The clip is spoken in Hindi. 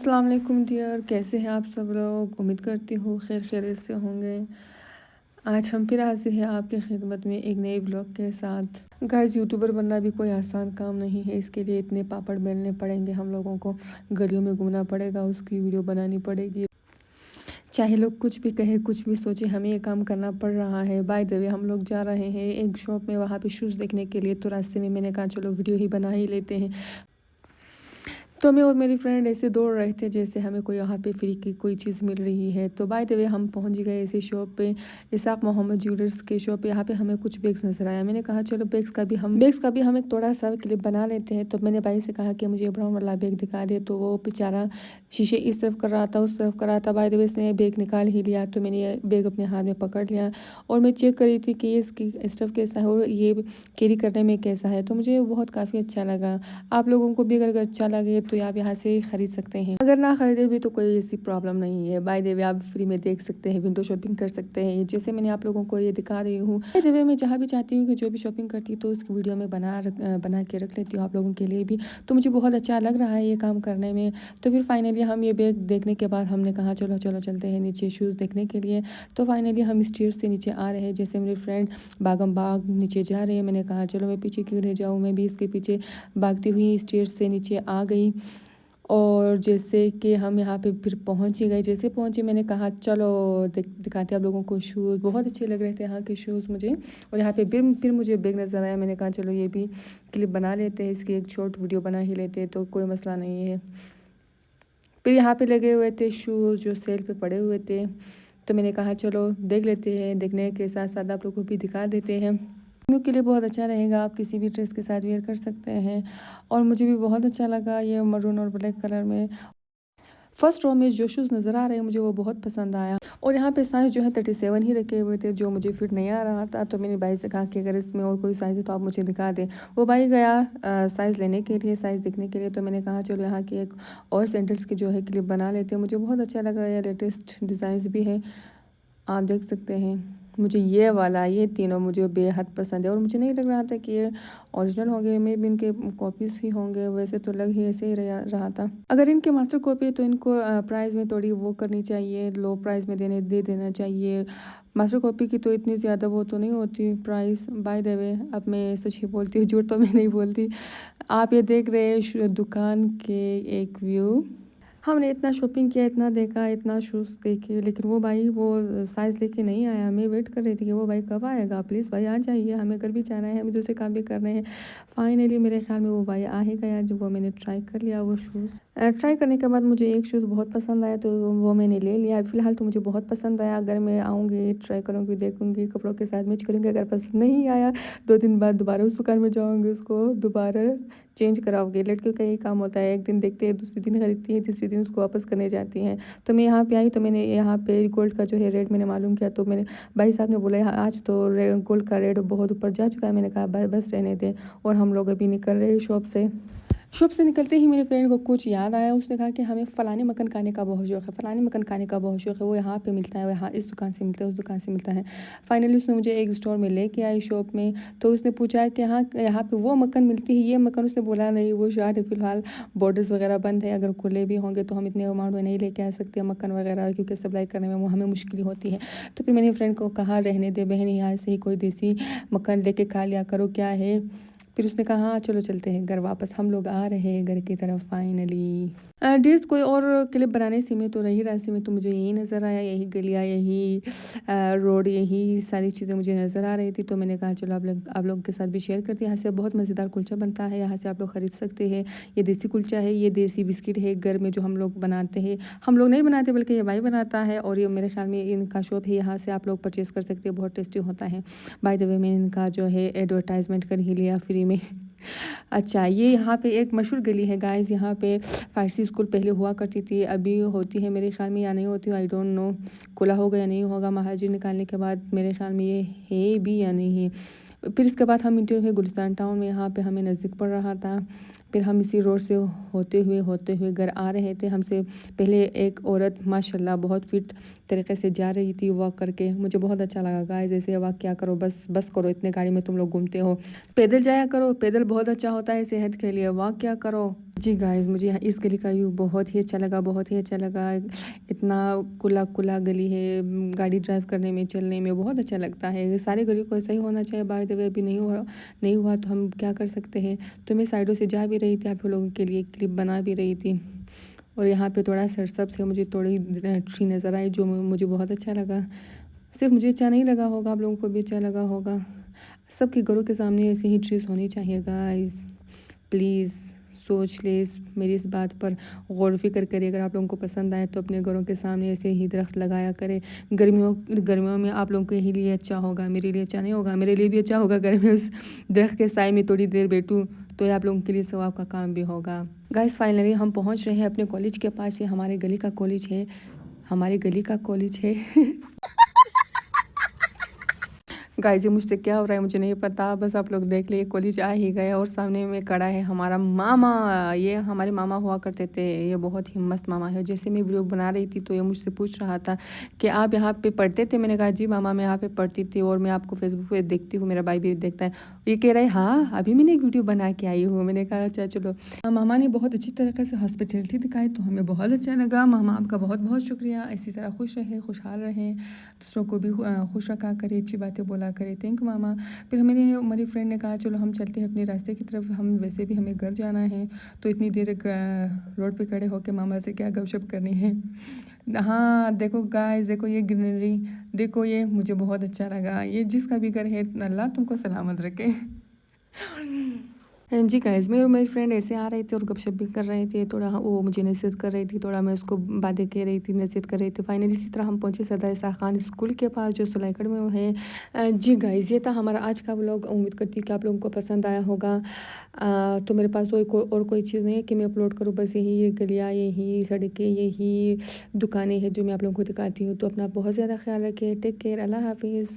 अस्सलाम वालेकुम डियर, कैसे हैं आप सब लोग। उम्मीद करती हूँ खैर खैरियत से होंगे। आज हम फिर हाजिर हैं आपकी खिदमत में एक नए ब्लॉग के साथ। गाइस, यूट्यूबर बनना भी कोई आसान काम नहीं है। इसके लिए इतने पापड़ बेलने पड़ेंगे हम लोगों को, गलियों में घूमना पड़ेगा, उसकी वीडियो बनानी पड़ेगी। चाहे लोग कुछ भी कहे, कुछ भी सोचे, हमें ये काम करना पड़ रहा है। बाय द वे, हम लोग जा रहे हैं एक शॉप में, वहाँ पे शूज़ देखने के लिए। तो रास्ते में मैंने कहा चलो वीडियो ही बना ही लेते हैं। तो मैं और मेरी फ्रेंड ऐसे दौड़ रहे थे जैसे हमें कोई यहाँ पे फ्री की कोई चीज़ मिल रही है। तो बाय द वे हम पहुँच गए ऐसे शॉप पे, इसाक मोहम्मद ज्वेलर्स के शॉप पे। यहाँ पे हमें कुछ बैग्स नजर आया। मैंने कहा चलो बैग्स का भी हम एक थोड़ा सा क्लिप बना लेते हैं। तो मैंने भाई से कहा कि मुझे ब्राउन वाला बैग दिखा दे। तो वो बेचारा शीशे इस तरफ कर रहा था, उस तरफ कर रहा था। बाय द वे इसने बैग निकाल ही लिया। तो मैंने ये बैग अपने हाथ में पकड़ लिया और मैं चेक कर रही थी कि इसकी स्टफ़ कैसा है और ये कैरी करने में कैसा है। तो मुझे बहुत काफ़ी अच्छा लगा। आप लोगों को भी अगर अच्छा लगे तो आप यहाँ से खरीद सकते हैं। अगर ना खरीदे भी तो कोई ऐसी प्रॉब्लम नहीं है। बाय द वे आप फ्री में देख सकते हैं, विंडो शॉपिंग कर सकते हैं। जैसे मैंने आप लोगों को ये दिखा रही हूँ। बाय द वे मैं जहाँ भी चाहती हूँ कि जो भी शॉपिंग करती हूँ तो उसकी वीडियो में बना के रख लेती हूँ आप लोगों के लिए भी। तो मुझे बहुत अच्छा लग रहा है ये काम करने में। तो फिर फाइनली हम ये बैग देखने के बाद हमने कहा चलो चलो चलते हैं नीचे शूज़ देखने के लिए। तो फाइनली हम स्टेयर्स से नीचे आ रहे हैं। जैसे मेरी फ्रेंड भागम भाग नीचे जा रही है, मैंने कहा चलो मैं पीछे क्यों रह जाऊँ, मैं भी इसके पीछे भागती हुई स्टेयर्स से नीचे आ गई। और जैसे कि हम यहाँ पे फिर पहुँच ही गए। जैसे पहुँचे मैंने कहा चलो दिखाते हैं आप लोगों को शूज़। बहुत अच्छे लग रहे थे यहाँ के शूज़ मुझे। और यहाँ पे फिर मुझे बैग नज़र आया। मैंने कहा चलो ये भी क्लिप बना लेते हैं, इसकी एक शॉर्ट वीडियो बना ही लेते हैं, तो कोई मसला नहीं है। फिर यहाँ पे लगे हुए थे शूज़ जो सेल पे पड़े हुए थे। तो मैंने कहा चलो देख लेते हैं, देखने के साथ साथ आप लोगों को भी दिखा देते हैं। के लिए बहुत अच्छा रहेगा, आप किसी भी ड्रेस के साथ वेयर कर सकते हैं। और मुझे भी बहुत अच्छा लगा ये मरून और ब्लैक कलर में। फर्स्ट रो में जो शूज़ नज़र आ रहे हैं मुझे वो बहुत पसंद आया। और यहाँ पे साइज़ जो है 37 ही रखे हुए थे, जो मुझे फिट नहीं आ रहा था। तो मैंने भाई से कहा कि अगर इसमें और कोई साइज़ है तो आप मुझे दिखा दें। वो भाई गया साइज़ लेने के लिए, साइज़ देखने के लिए। तो मैंने कहा चलो यहाँ की एक और सैंडल्स की जो है क्लिप बना लेते हैं। मुझे बहुत अच्छा लगा, ये लेटेस्ट डिज़ाइंस भी है, आप देख सकते हैं। मुझे ये वाला, ये तीनों मुझे बेहद पसंद है। और मुझे नहीं लग रहा था कि ये ओरिजिनल होंगे, मे भी इनके कॉपीज़ ही होंगे। वैसे तो लग ही ऐसे ही रहा था। अगर इनके मास्टर कॉपी है तो इनको प्राइस में थोड़ी वो करनी चाहिए, लो प्राइस में दे देना चाहिए। मास्टर कॉपी की तो इतनी ज़्यादा वो तो नहीं होती प्राइस। बाय द वे अब मैं सच ही बोलती हूँ, झूठ तो मैं नहीं बोलती। आप ये देख रहे हैं दुकान के एक व्यू। हमने इतना शॉपिंग किया, इतना देखा, इतना शूज़ देखे, लेकिन वो भाई वो साइज़ लेके नहीं आया। मैं वेट कर रही थी कि वो भाई कब आएगा, प्लीज़ भाई आ जाइए, हमें घर भी जाना है, हमें दूसरे काम भी करने हैं। फाइनली मेरे ख्याल में वो भाई आ ही गया, जो वो मैंने ट्राई कर लिया वो शूज़। ट्राई करने के बाद मुझे एक शूज़ बहुत पसंद आया तो वो मैंने ले लिया। फ़िलहाल तो मुझे बहुत पसंद आया। अगर मैं आऊँगी, ट्राई करूँगी, देखूँगी, कपड़ों के साथ मैच करूँगी। अगर पसंद नहीं आया 2 दिन बाद दोबारा उस दुकान में जाऊँगी, उसको दोबारा चेंज कराओगे। लड़कियों का यही काम होता है, एक दिन देखते हैं, दूसरे दिन खरीदती हैं, तीसरे दिन उसको वापस करने जाती हैं। तो मैं यहाँ पे आई तो मैंने यहाँ पे गोल्ड का जो है रेट मैंने मालूम किया। तो मैंने भाई साहब ने बोला आज तो गोल्ड का रेट बहुत ऊपर जा चुका है। मैंने कहा बस रहने दें। और हम लोग अभी निकल रहे हैं शॉप से निकलते ही मेरे फ्रेंड को कुछ याद आया। उसने कहा कि हमें फ़लानी मक्खन खाने का बहुत शौक़ है, फ़लानी मक्खन खाने का बहुत शौक़ है, वो यहाँ पे मिलता है, वो यहाँ इस दुकान से मिलता है, उस दुकान से मिलता है। फाइनली उसने मुझे एक स्टोर में लेके आई शॉप में। तो उसने पूछा कि हाँ यहाँ पे वो मक्खन मिलती है, ये मक्खन। उसने बोला नहीं, वो शायद फ़िलहाल बॉर्डर्स वगैरह बंद है, अगर खुले भी होंगे तो हम इतने अमाउंट में नहीं लेके आ सकते मक्खन वगैरह, क्योंकि सप्लाई करने में वो हमें मुश्किल होती है। तो फिर मैंने फ्रेंड को कहा रहने दे बहन, यहाँ से ही कोई देसी मक्खन लेके खा लिया करो, क्या है। फिर उसने कहा हाँ चलो चलते हैं घर वापस। हम लोग आ रहे हैं घर की तरफ फाइनली। डिश कोई और क्लिप बनाने से में तो नहीं, रास्ते में तो मुझे यही नज़र आया, यही गलियाँ, यही रोड, यही सारी चीज़ें मुझे नज़र आ रही थी। तो मैंने कहा चलो आप लोग के साथ भी शेयर करते हैं। यहाँ से बहुत मज़ेदार कुलचा बनता है, यहाँ से आप लोग ख़रीद सकते हैं। ये देसी कुलचा है, ये देसी बिस्किट है घर में जो हम लोग बनाते हैं। हम लोग नहीं बनाते बल्कि ये भाई बनाता है। और ये मेरे ख्याल में इनका शॉप है, यहाँ से आप लोग परचेज़ कर सकते हैं, बहुत टेस्टी होता है। बाय द वे मैंने इनका जो है एडवर्टाइजमेंट कर ही लिया फ्री में। अच्छा, ये यहाँ पे एक मशहूर गली है गाइस। यहाँ पे फ़ारसी स्कूल पहले हुआ करती थी, अभी होती है मेरे ख्याल में या नहीं होती, आई डोंट नो। खुला होगा या नहीं होगा, महाजिर निकालने के बाद मेरे ख्याल में ये है भी या नहीं है। फिर इसके बाद हम इंटर हुए गुलिस्तान टाउन में, यहाँ पे हमें नज़दीक पड़ रहा था। फिर हम इसी रोड से होते हुए घर आ रहे थे। हमसे पहले एक औरत माशाल्लाह बहुत फिट तरीके से जा रही थी वॉक करके। मुझे बहुत अच्छा लगा गाइस, ऐसे वॉक क्या करो, बस करो, इतने गाड़ी में तुम लोग घूमते हो, पैदल जाया करो, पैदल बहुत अच्छा होता है सेहत के लिए, वॉक क्या करो। जी गाइस, मुझे यहाँ इस गली का व्यू बहुत ही अच्छा लगा, बहुत ही अच्छा लगा। इतना खुला खुला गली है, गाड़ी ड्राइव करने में, चलने में बहुत अच्छा लगता है। सारी गली को ऐसा ही होना चाहिए। बाय द वे अभी नहीं हुआ तो हम क्या कर सकते हैं। तो मैं साइडों से जा भी रही थी, आप लोगों के लिए क्लिप बना भी रही थी। और यहाँ पे थोड़ा सरसब से मुझे थोड़ी ट्री नज़र आई जो मुझे बहुत अच्छा लगा। सिर्फ मुझे अच्छा नहीं लगा होगा, आप लोगों को भी अच्छा लगा होगा। सबके घरों के सामने ऐसे ही ट्रीज होनी चाहिए गाइस। प्लीज़ सोच ले मेरी इस बात पर गौर फ़िक्र करिए। अगर आप लोगों को पसंद आए तो अपने घरों के सामने ऐसे ही दरख्त लगाया करें। गर्मियों में आप लोगों के ही लिए अच्छा होगा, मेरे लिए अच्छा नहीं होगा। मेरे लिए भी अच्छा होगा अगर मैं उस दरख्त के साए में थोड़ी देर बैठूँ, तो ये आप लोगों के लिए सवाब का काम भी होगा। गाइस फाइनली हम पहुंच रहे हैं अपने कॉलेज के पास। ये हमारे गली का कॉलेज है, हमारी गली का कॉलेज है। गाइस ये मुझसे क्या हो रहा है मुझे नहीं पता, बस आप लोग देख लिए कॉलेज आ ही गए और सामने में खड़ा है हमारा मामा। ये हमारे मामा हुआ करते थे, ये बहुत ही मस्त मामा है। जैसे मैं वीडियो बना रही थी तो ये मुझसे पूछ रहा था कि आप यहाँ पे पढ़ते थे। मैंने कहा जी मामा मैं यहाँ पे पढ़ती थी और मैं आपको फेसबुक पे देखती हूँ, मेरा भाई भी देखता है। ये कह रहा है हाँ अभी मैंने एक वीडियो बना के आई हूँ। मैंने कहा अच्छा चलो। मामा ने बहुत अच्छी तरीके से हॉस्पिटलिटी दिखाई तो हमें बहुत अच्छा लगा। मामा आपका बहुत बहुत शुक्रिया। इसी तरह खुश रहे, खुशहाल रहें, दूसरों को भी खुश रखा करे, अच्छी बातें बोला करे। थैंक यू मामा। फिर हमारी फ्रेंड ने कहा चलो हम चलते हैं अपने रास्ते की तरफ, हम वैसे भी हमें घर जाना है तो इतनी देर रोड पे खड़े होकर मामा से क्या गपशप करनी है। हाँ देखो गाइस, देखो ये ग्रीनरी, देखो ये मुझे बहुत अच्छा लगा। ये जिसका भी घर है अल्लाह तुमको सलामत रखे। हाँ जी गाइस, मैं और मेरी फ्रेंड ऐसे आ रहे थे और गपशप भी कर रहे थे। थोड़ा वो मुझे नसीहत कर रही थी, थोड़ा मैं उसको बातें कह रही थी, नसीहत कर रही थी। फाइनली इसी तरह हम पहुंचे सरदार इसहाक खान स्कूल के पास जो सुलाइगढ़ में है। जी गाइस ये था हमारा आज का व्लॉग। उम्मीद करती हूँ कि आप लोगों को पसंद आया होगा। तो मेरे पास और कोई चीज़ नहीं है कि मैं अपलोड करूँ, बस यही ये गलियाँ, यही सड़कें, यही दुकानें हैं जो मैं आप लोगों को दिखाती हूँ। तो अपना बहुत ज़्यादा ख्याल रखें। टेक केयर, अल्लाह हाफिज़।